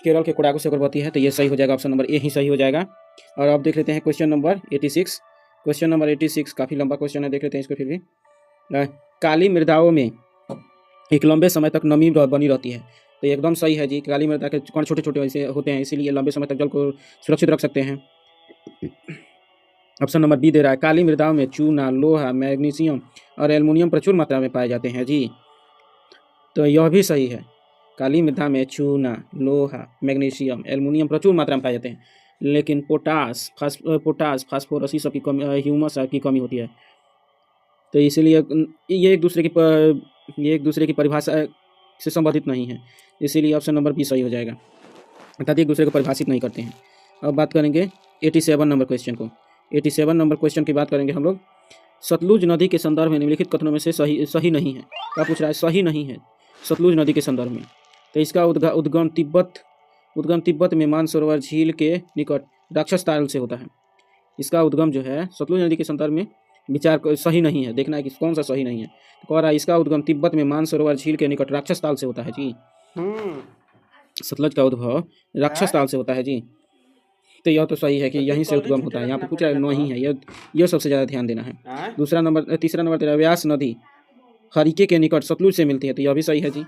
केरल के कोडागू से होकर बहती है। तो ये सही हो जाएगा, ऑप्शन नंबर ए ही सही हो जाएगा। और अब देख लेते हैं क्वेश्चन नंबर 86। क्वेश्चन नंबर 86 काफ़ी लंबा क्वेश्चन है, देख लेते हैं इसको फिर भी। काली मृदाओं में एक लंबे समय तक नमी बनी रहती है। तो एकदम सही है जी। काली मृदा के कण छोटे छोटे ऐसे होते हैं, इसीलिए लंबे समय तक जल को सुरक्षित रख सकते हैं। ऑप्शन नंबर बी दे रहा है, काली मृदाओं में चूना, लोहा, मैग्नीशियम और एल्युमिनियम प्रचुर मात्रा में पाए जाते हैं जी। तो यह भी सही है। काली मृदा में चूना, लोहा, मैग्नीशियम, एल्युमिनियम प्रचुर मात्रा में पाए जाते हैं, लेकिन पोटास, फास्फोरस सब की कमी, ह्यूमस की कमी होती है। तो इसीलिए ये एक दूसरे की परिभाषा से संबंधित नहीं है, इसीलिए ऑप्शन नंबर बी सही हो जाएगा, अर्थात एक दूसरे को परिभाषित नहीं करते हैं। अब बात करेंगे 87 नंबर क्वेश्चन को। 87 नंबर क्वेश्चन की बात करेंगे हम लोग। सतलुज नदी के संदर्भ में निम्नलिखित कथनों में से सही नहीं है। क्या पूछ रहा है? सही नहीं है सतलुज नदी के संदर्भ में। तो इसका उद्गम तिब्बत में मानसरोवर झील के निकट राक्षस ताल से होता है। इसका उद्गम जो है सतलुज नदी के संदर्भ में विचार सही नहीं है, देखना है कि कौन सा सही नहीं है। तो कह रहा है इसका उद्गम तिब्बत में मानसरोवर झील के निकट राक्षस ताल से होता है जी। सतलुज का उद्भव राक्षस ताल से होता है जी। तो यह तो सही है कि यहीं से उद्गम होता है। यहाँ पे पूछ रहा है नहीं है, यह सबसे ज़्यादा ध्यान देना है। तीसरा नंबर तेरा व्यास नदी हरिके के निकट सतलुज से मिलती है, तो यह भी सही है जी।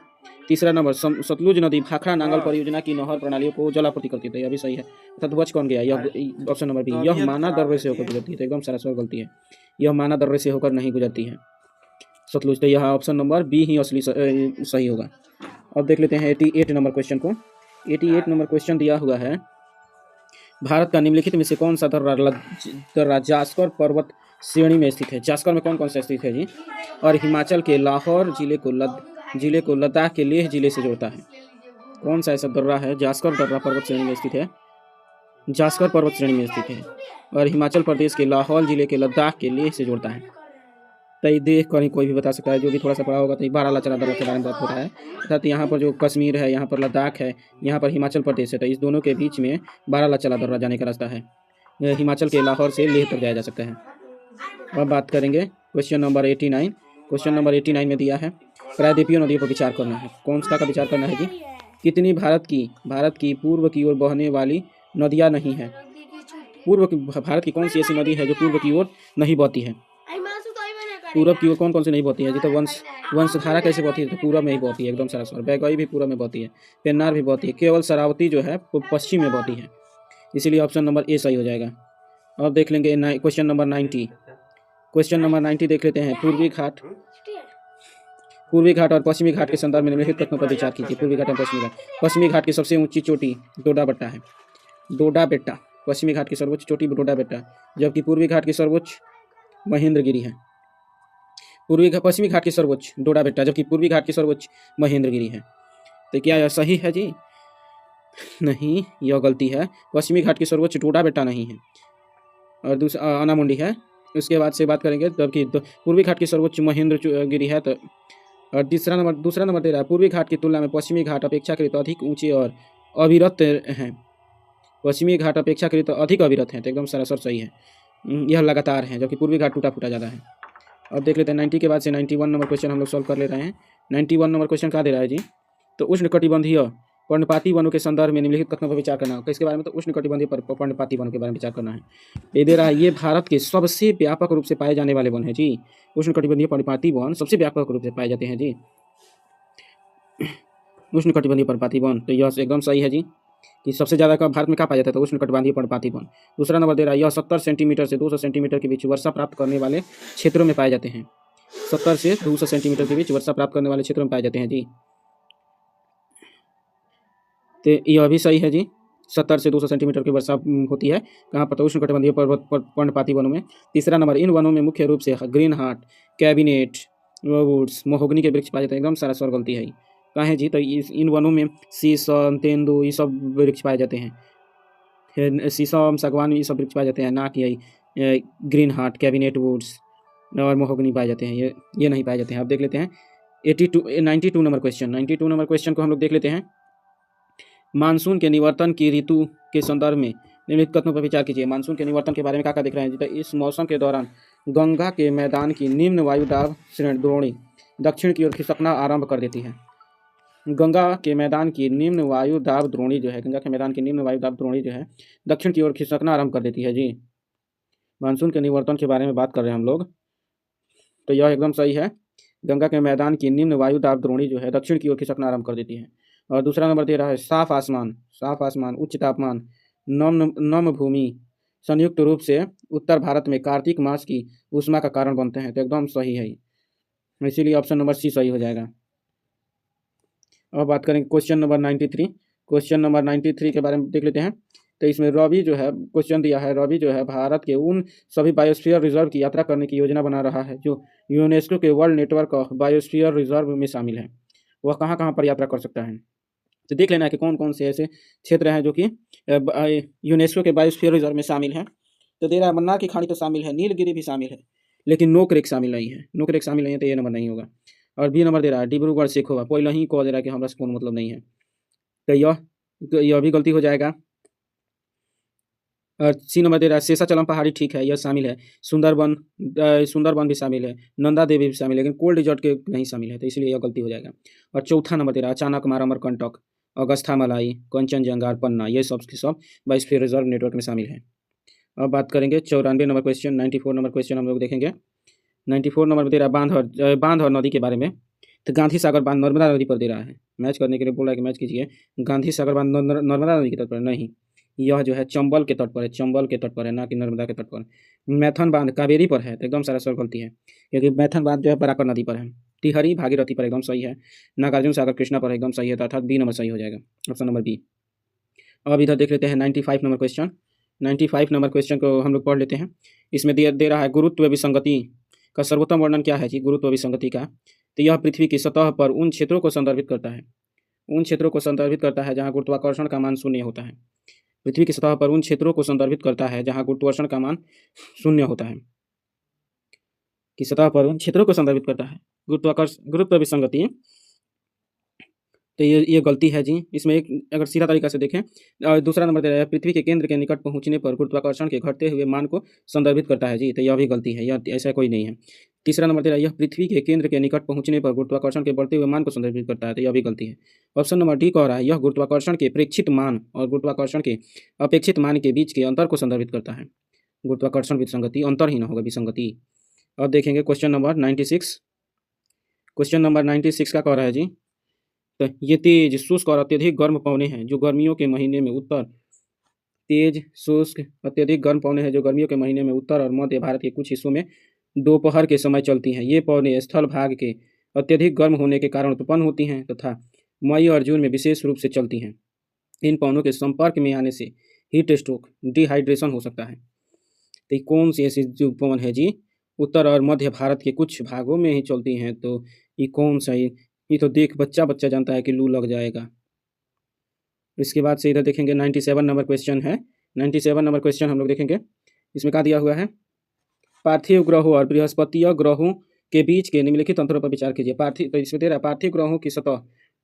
तीसरा नंबर सतलुज नदी भाखड़ा नांगल परियोजना की नहर प्रणालियों को जलापूर्ति करती है, तो यह भी सही है। अर्थात बच कौन गया? यह ऑप्शन नंबर बी, यह माना दर्रे से होकर गुजरती है। तो एकदम सरासर गलती है, यह माना दर्रे से होकर नहीं गुजरती है सतलुज। तो यह ऑप्शन नंबर बी ही असली सही होगा। अब देख लेते हैं 88 नंबर क्वेश्चन को। 88 नंबर क्वेश्चन दिया हुआ है, भारत का निम्नलिखित में से कौन सा दर्रा जास्कर पर्वत श्रेणी में स्थित है? जास्कर में कौन कौन सा स्थित है जी? और हिमाचल के लाहौर जिले को लद्दाख के लेह जिले से जोड़ता है। कौन सा ऐसा दर्रा है? जास्कर दर्रा पर्वत श्रेणी में स्थित है, जास्कर पर्वत श्रेणी में स्थित है, और हिमाचल प्रदेश के लाहौर जिले के लद्दाख के लेह से जोड़ता है। तो देख कर ही कोई भी बता सकता है, जो भी थोड़ा सा पढ़ा होगा। तो 12 चना दर्रा के बारे में बात हो रहा है, अर्थात यहाँ पर जो कश्मीर है, यहाँ पर लद्दाख है, यहाँ पर हिमाचल प्रदेश है, तो इस दोनों के बीच में 12 चला दर्रा जाने का रास्ता है। हिमाचल के लाहौर से लेह तक जाया जा सकता है। अब बात करेंगे क्वेश्चन नंबर 89। क्वेश्चन नंबर 89 में दिया है, प्रायद्वीपीय नदियों पर विचार करना है। कौन सा का विचार करना है जी? कितनी भारत की पूर्व की ओर बहने वाली नदियाँ नहीं है? भारत की कौन सी ऐसी नदी है जो पूर्व की ओर नहीं बहती है? पूरब की ओर कौन कौन सी नहीं बहती है जी? तो वंशधारा कैसे बहती है? तो पूरब में ही बहती है, एकदम सरासर। बैगई भी पूरब में बहती है, पेन्नार भी बहती है, केवल शरावती जो है वो पश्चिम में बहती है, इसीलिए ऑप्शन नंबर ए सही हो जाएगा। अब देख लेंगे क्वेश्चन नंबर 90। क्वेश्चन नंबर 90 देख लेते हैं। पूर्वी घाट और पश्चिमी घाट के संदर्भ में निम्नलिखित कथनों पर विचार कीजिए। पूर्वी घाट और पश्चिमी घाट। पश्चिमी घाट की सबसे ऊंची चोटी डोडा बेट्टा है, डोडा बेट्टा। पश्चिमी घाट की सर्वोच्च चोटी डोडा बेट्टा, जबकि पूर्वी घाट की सर्वोच्च महेंद्रगिरी है। पश्चिमी घाट की सर्वोच्च डोडा बेट्टा, जबकि पूर्वी घाट की सर्वोच्च महेंद्रगिरी है। तो क्या यह सही है जी? नहीं, यह गलती है। पश्चिमी घाट की सर्वोच्च डोडा बेट्टा नहीं है, और दूसरा अनामुंडी है। उसके बाद से बात करेंगे, जबकि पूर्वी घाट की सर्वोच्च महेंद्रगिरी है। तो और दूसरा नंबर दे रहा है, पूर्वी घाट की तुलना में पश्चिमी घाट अपेक्षाकृत अधिक ऊंचे और अविरत हैं। पश्चिमी घाट अपेक्षाकृत अधिक अविरत हैं, तो एकदम सरासर सही है, यह लगातार है, जबकि पूर्वी घाट टूटा फूटा ज़्यादा है। अब देख लेते हैं 90 के बाद से 91 नंबर क्वेश्चन हम लोग सॉल्व कर ले रहे हैं। 91 नंबर क्वेश्चन क्या दे रहा है जी? तो उष्णकटिबंधीय पर्णपाती वनों के संदर्भ में निम्नलिखित कथनों पर विचार करना है। किसके बारे में? तो उष्णकटिबंधीय पर्णपाती वनों के बारे में विचार करना है। ये दे रहा है, ये भारत के सबसे व्यापक रूप से पाए जाने वाले वन है जी। उष्णकटिबंधीय पर्णपाती वन सबसे व्यापक रूप से पाए जाते हैं जी, उष्णकटिबंधीय पर्णपाती वन। तो यह एकदम सही है जी, कि सबसे ज़्यादा का भारत में कहाँ पाया जाता है? तो उष्णकटिबंधीय पर्णपाती वन। दूसरा नंबर दे रहा है, यह 70 सेंटीमीटर से 200 सेंटीमीटर के बीच वर्षा प्राप्त करने वाले क्षेत्रों में पाए जाते हैं। 70 से 200 सेंटीमीटर के बीच वर्षा प्राप्त करने वाले क्षेत्रों में पाए जाते हैं जी। तो यह भी सही है जी, 70 से 200 सेंटीमीटर की वर्षा होती है। कहाँ पर? तो उष्णकटिबंधीय पर्णपाती वनों में। तीसरा नंबर, इन वनों में मुख्य रूप से green heart, cabinet woods, mahogany के वृक्ष पाए जाते हैं। एकदम सरासर गलती है। कहें जी तो इन वनों में शीशम, तेंदू ये सब वृक्ष पाए जाते हैं। शीशम, सागवान ये सब वृक्ष पाए जाते हैं, ना कि ग्रीन हार्ट, कैबिनेट वुड्स और महोगनी पाए जाते हैं, ये नहीं पाए जाते हैं। अब देख लेते हैं 92 नंबर क्वेश्चन। 92 नंबर क्वेश्चन को हम लोग देख लेते हैं। मानसून के निवर्तन की ऋतु के संदर्भ में निम्नलिखित कथनों पर विचार कीजिए। मानसून के निवर्तन के बारे में क्या देख रहे हैं? तो इस मौसम के दौरान गंगा के मैदान की निम्न वायुदाब श्रेणी द्रोणी दक्षिण की ओर खिसकना आरंभ कर देती है। गंगा के मैदान की निम्न वायुदाब द्रोणी जो है, गंगा के मैदान की निम्न वायुदाब द्रोणी जो है दक्षिण की ओर खिसकना आरंभ कर देती है जी। मानसून के निवर्तन के बारे में बात कर रहे हैं हम लोग, तो यह एकदम सही है। गंगा के मैदान की निम्न वायुदाब द्रोणी जो है दक्षिण की ओर खिसकना आरंभ कर देती है। और दूसरा नंबर दे रहा है साफ आसमान, उच्च तापमान, नम भूमि संयुक्त रूप से उत्तर भारत में कार्तिक मास की उष्मा का कारण बनते हैं। तो एकदम सही है, इसीलिए ऑप्शन नंबर सी सही हो जाएगा। अब बात करेंगे क्वेश्चन नंबर 93। क्वेश्चन नंबर 93 के बारे में देख लेते हैं। तो इसमें रवि जो है क्वेश्चन दिया है, रवि जो है भारत के उन सभी बायोस्फीयर रिजर्व की यात्रा करने की योजना बना रहा है जो यूनेस्को के world network of biosphere reserve में शामिल है। वह कहाँ कहाँ पर यात्रा कर सकता है? तो देख लेना है कि कौन कौन से ऐसे क्षेत्र हैं जो कि यूनेस्को के बायोस्फीयर रिजर्व में शामिल हैं। तो दे रहा है मन्नार की खाड़ी तो शामिल है, नीलगिरी भी शामिल है, लेकिन नोकरेक शामिल नहीं है। नोकरेक शामिल नहीं है तो ये नंबर नहीं होगा। और बी नंबर दे रहा है डिब्रूगढ़ शेखोवा, पहले ही कह दे रहा है कि हमारा से कोई मतलब नहीं है, तो यह भी गलती हो जाएगा। और सी नंबर दे रहा है शेषाचलम पहाड़ी, ठीक है यह शामिल है। सुंदरबन भी शामिल है, नंदा देवी भी शामिल है, लेकिन कोल्ड रिजॉर्ट के नहीं शामिल है, तो इसलिए यह गलती हो जाएगा। और चौथा नंबर दे रहा है अचानक मारा अमरकंटक, अगस्था मलाई, कंचनजंगा और पन्ना, ये सब के सब बायोस्फीयर रिजर्व नेटवर्क में शामिल है। अब बात करेंगे 94 नंबर क्वेश्चन। 94 नंबर क्वेश्चन हम लोग देखेंगे। 94 नंबर में दे रहा है बांध और नदी के बारे में। तो गांधी सागर बांध नर्मदा नदी पर दे रहा है, मैच करने के लिए बोल रहा है कि मैच कीजिए। गांधी सागर बांध नर्मदा नदी के तट पर नहीं, यह जो है चंबल के तट पर है, चंबल के तट पर है, ना कि नर्मदा के तट पर। मैथन बांध कावेरी पर है, तो एकदम सारा सर गलती है, क्योंकि मैथन बांध जो है बराकर नदी पर है। टिहरी भागीरथी पर एकदम सही है। नागार्जुन सागर कृष्णा पर एकदम सही है, अर्थात बी नंबर सही हो जाएगा, ऑप्शन नंबर बी। अब इधर देख लेते हैं 95 नंबर क्वेश्चन। 95 नंबर क्वेश्चन को हम लोग पढ़ लेते हैं। इसमें दे रहा है गुरुत्व विसंगति का सर्वोत्तम वर्णन क्या है जी? गुरुत्व विसंगति का, तो यह पृथ्वी की सतह पर उन क्षेत्रों को संदर्भित करता है, उन क्षेत्रों को संदर्भित करता है जहाँ गुरुत्वाकर्षण का मान शून्य होता है। पृथ्वी की सतह पर उन क्षेत्रों को संदर्भित करता है जहाँ गुरुत्वाकर्षण का मान शून्य होता है, की सतह पर उन क्षेत्रों को संदर्भित करता है गुरुत्व विसंगति। तो ये गलती है जी। इसमें एक अगर सीधा तरीका से देखें, दूसरा नंबर दे रहा है पृथ्वी के केंद्र के निकट पहुंचने पर गुरुत्वाकर्षण के घटते हुए मान को संदर्भित करता है जी, तो यह भी गलती है, यह ऐसा कोई नहीं है। तीसरा नंबर दे रहा है यह पृथ्वी के केंद्र के निकट पहुंचने पर गुरुत्वाकर्षण के बढ़ते हुए मान को संदर्भित करता है, तो यह भी गलती है। ऑप्शन नंबर डी कह रहा है यह गुरुत्वाकर्षण के प्रेक्षित मान और गुरुत्वाकर्षण के अपेक्षित मान के बीच के अंतर को संदर्भित करता है। गुरुत्वाकर्षण विसंगति अंतर ही ना होगा, विसंगति। अब देखेंगे क्वेश्चन नंबर 96। क्वेश्चन नंबर 96 का कह रहा है जी, तो ये तेज शुष्क और अत्यधिक गर्म पवने हैं जो गर्मियों के महीने में उत्तर तेज शुष्क अत्यधिक गर्म पवने हैं जो गर्मियों के महीने में उत्तर और मध्य भारत के कुछ हिस्सों में दोपहर के समय चलती हैं। ये पवने स्थल भाग के अत्यधिक गर्म होने के कारण उत्पन्न होती हैं तथा मई और जून में विशेष रूप से चलती हैं। इन पवनों के संपर्क में आने से हीट स्ट्रोक डिहाइड्रेशन हो सकता है। तो कौन सी ऐसी जो पवन है जी उत्तर और मध्य भारत के कुछ भागों में ही चलती हैं, तो ये कौन सा? ये तो देख बच्चा जानता है कि लू लग जाएगा। इसके बाद से इधर देखेंगे 97 नंबर क्वेश्चन है। 97 नंबर क्वेश्चन हम लोग देखेंगे। इसमें क्या दिया हुआ है? पार्थिव ग्रहों और बृहस्पतिय ग्रहों के बीच के निम्नलिखित अंतरों पर विचार कीजिए। तो इसमें दे रहा है पार्थिव ग्रहों की सतह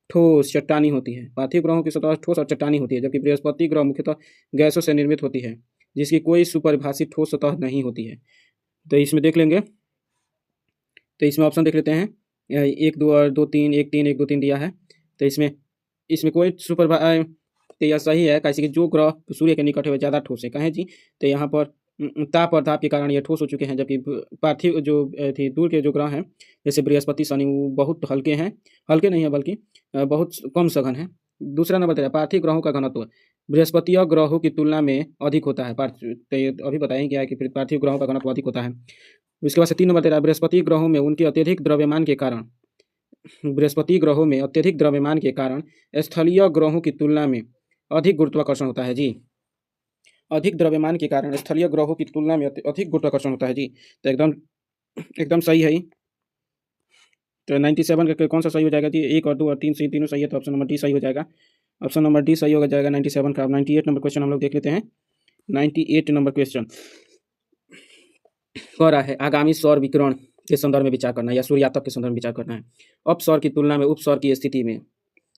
ठोस चट्टानी होती है, पार्थिव ग्रहों की सतह ठोस और चट्टानी होती है, जबकि बृहस्पति ग्रह मुख्यतः गैसों से निर्मित होती है जिसकी कोई सुपरिभाषित ठोस सतह नहीं होती है। तो इसमें देख लेंगे, तो इसमें ऑप्शन देख लेते हैं 1 2 और 2 3 1 3 1 2 3 दिया है। तो इसमें कोई तो यह सही है, कैसे कि जो ग्रह सूर्य के निकट है ज़्यादा ठोस है। कहें जी तो यहाँ पर ताप और दाब के कारण ये ठोस हो चुके हैं, जबकि पार्थिव जो थी दूर के जो ग्रह हैं जैसे बृहस्पति शनि वो बहुत हल्के हैं, हल्के नहीं है बल्कि बहुत कम सघन है। दूसरा नंबर है पार्थिव ग्रहों का घनत्व बृहस्पतिय ग्रहों की तुलना में अधिक होता है। तो अभी बताएं क्या है कि पार्थिव ग्रहों का घनत्व अधिक होता है। उसके बाद से 3 नंबर दे रहा है बृहस्पति ग्रहों में उनके अत्यधिक द्रव्यमान के कारण, बृहस्पति ग्रहों में अत्यधिक द्रव्यमान के कारण स्थलीय ग्रहों की तुलना में अधिक गुरुत्वाकर्षण होता है जी। अधिक द्रव्यमान के कारण स्थलीय ग्रहों की तुलना में अधिक गुरुत्वाकर्षण होता है जी, तो एकदम सही है। तो 97 का कौन सा सही हो जाएगा जी? 1 और 2 और 3 सही, तीनों सही है, तो ऑप्शन नंबर डी सही हो जाएगा। ऑप्शन नंबर डी सही हो जाएगा 97 का। 98 नंबर क्वेश्चन हम लोग देख लेते हैं। 98 नंबर क्वेश्चन कह रहा है आगामी सौर विकिरण के संदर्भ में विचार करना है या सूर्यातप के संदर्भ में विचार करना है। अपसौर की तुलना में उपसौर की स्थिति में,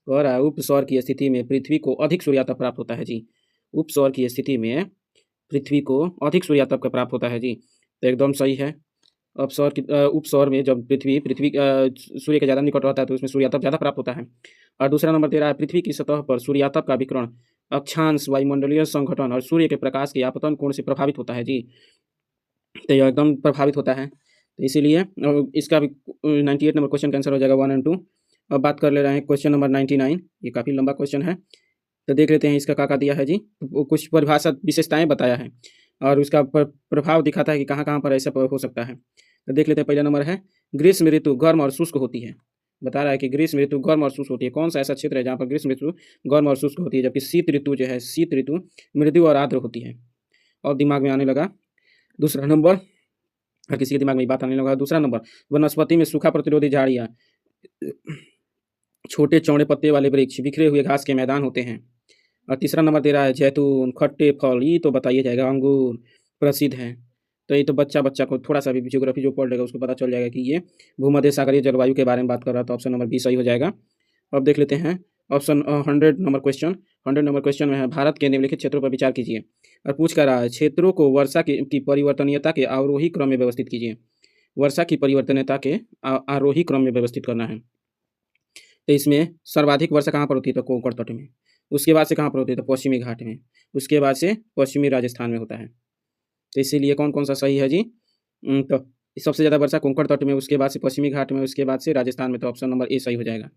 कह रहा है उपसौर की स्थिति में पृथ्वी को अधिक सूर्यातप प्राप्त होता है जी। उपसौर की स्थिति में पृथ्वी को अधिक सूर्यातप का प्राप्त होता है जी, तो एकदम सही है। अपसौर की उपसौर में जब पृथ्वी सूर्य के ज़्यादा निकट रहता है तो उसमें सूर्यातप ज़्यादा प्राप्त होता है। और दूसरा नंबर दे रहा है पृथ्वी की सतह पर सूर्यातप का विकिरण अक्षांश, वायुमंडलीय संघटन और सूर्य के प्रकाश के आपतन कोण से प्रभावित होता है जी, तो यह एकदम प्रभावित होता है। तो इसीलिए इसका भी 98 नंबर क्वेश्चन कैंसर हो जाएगा 1 और 2। अब बात कर ले रहे हैं क्वेश्चन नंबर 99। ये काफ़ी लंबा क्वेश्चन है, तो देख लेते हैं इसका क्या दिया है जी। कुछ परिभाषा विशेषताएं बताया है और उसका प्रभाव दिखाता है कि कहाँ कहाँ पर ऐसा हो सकता है। तो देख लेते हैं। पहला नंबर है ग्रीष्म ऋतु गर्म और शुष्क होती है। बता रहा है कि ग्रीष्म ऋतु गर्म और शुष्क होती है। कौन सा ऐसा क्षेत्र है जहाँ पर ग्रीष्म ऋतु गर्म और शुष्क होती है, जबकि शीत ऋतु जो है, शीत ऋतु मृदु और आर्द्र होती है। और दिमाग में आने लगा। दूसरा नंबर, हर किसी के दिमाग में बात आने लगा। दूसरा नंबर, वनस्पति में सूखा प्रतिरोधी झाड़ियाँ, छोटे चौड़े पत्ते वाले वृक्ष, बिखरे हुए घास के मैदान होते हैं। और तीसरा नंबर दे रहा है जैतून, खट्टे फल। ये तो बताइए जाएगा अंगूर प्रसिद्ध है। तो ये तो बच्चा को थोड़ा सा भी जियोग्राफी जो पढ़ लेगा उसको पता चल जाएगा कि ये भूमध्य सागरीय जलवायु के बारे में बात कर रहा था। तो ऑप्शन नंबर बी सही हो जाएगा। अब देख लेते हैं option 100 number question. 100 number question में है भारत के निम्नलिखित क्षेत्रों पर विचार कीजिए। और पूछ कर रहा है क्षेत्रों को वर्षा की परिवर्तनीयता के आरोही क्रम में व्यवस्थित कीजिए। वर्षा की परिवर्तनीयता के आरोही क्रम में व्यवस्थित करना है। तो इसमें सर्वाधिक वर्षा कहाँ पर होती है? तो कोंकण तट में। उसके बाद से कहाँ पर होती है? तो पश्चिमी घाट में। उसके बाद से पश्चिमी राजस्थान में होता है। तो इसीलिए कौन कौन सा सही है जी? तो सबसे ज़्यादा वर्षा कोंकण तट में, उसके बाद से पश्चिमी घाट में, उसके बाद से राजस्थान में। तो ऑप्शन नंबर ए सही हो जाएगा।